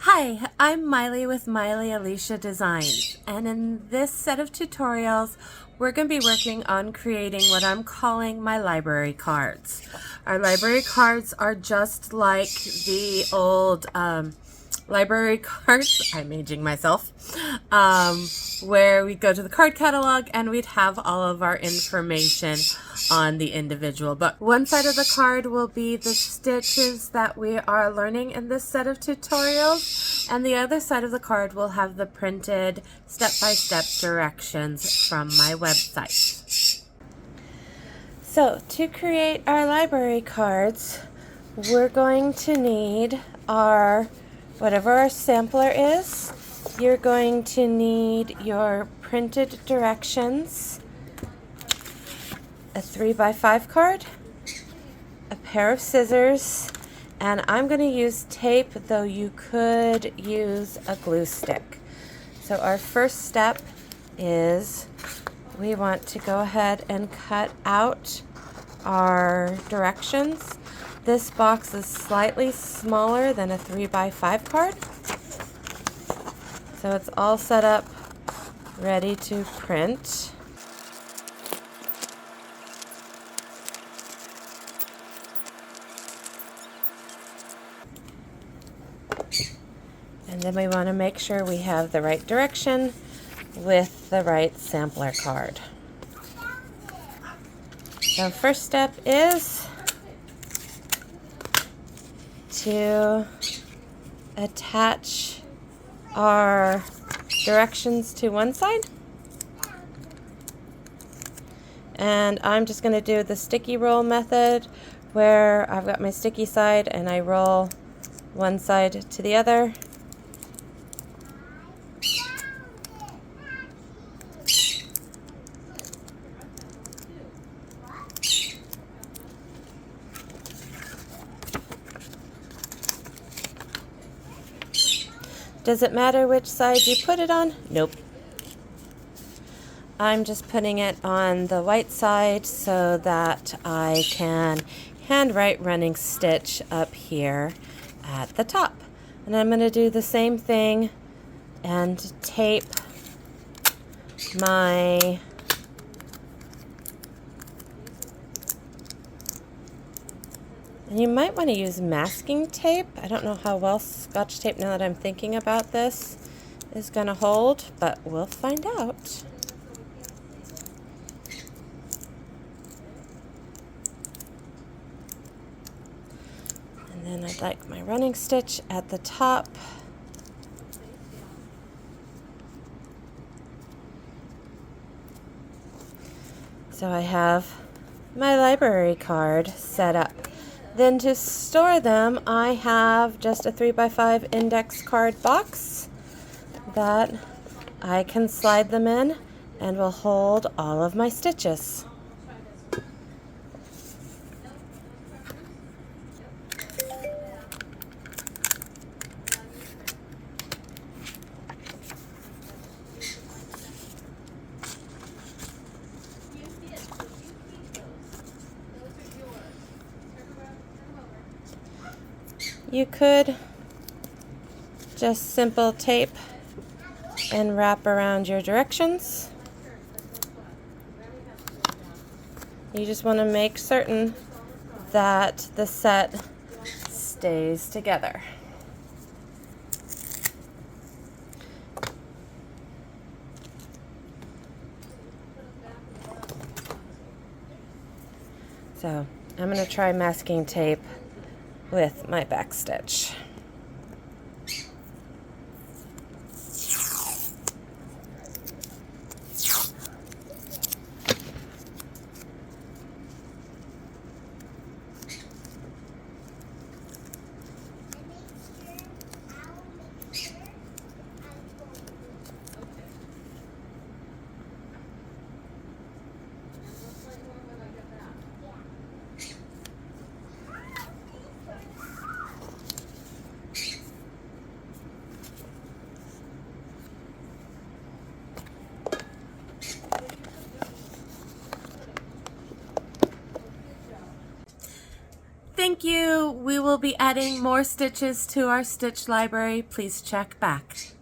Hi, I'm Miley with Miley Alicia Designs, and in this set of tutorials we're going to be working on creating what I'm calling my library cards. Our library cards are just like the old library cards, I'm aging myself, where we go to the card catalog and we'd have all of our information on the individual book. One side of the card will be the stitches that we are learning in this set of tutorials, and the other side of the card will have the printed step-by-step directions from my website. So to create our library cards, we're going to need whatever our sampler is. You're going to need your printed directions, a 3x5 card, a pair of scissors, and I'm going to use tape, though you could use a glue stick. So our first step is we want to go ahead and cut out our directions. This box is slightly smaller than a 3x5 card, so it's all set up ready to print. And then we want to make sure we have the right direction with the right sampler card. The first step is to attach our directions to one side. And I'm just going to do the sticky roll method, where I've got my sticky side and I roll one side to the other. Does it matter which side you put it on? Nope. I'm just putting it on the white side so that I can handwrite running stitch up here at the top. And I'm going to do the same thing and tape my And you might want to use masking tape. I don't know how well Scotch tape, now that I'm thinking about this, is going to hold, but we'll find out. And then I'd like my running stitch at the top. So I have my library card set up. Then to store them, I have just a 3x5 index card box that I can slide them in and will hold all of my stitches. You could just simple tape and wrap around your directions. You just want to make certain that the set stays together. So I'm going to try masking tape with my back stitch. will be adding more stitches to our stitch library. Please check back.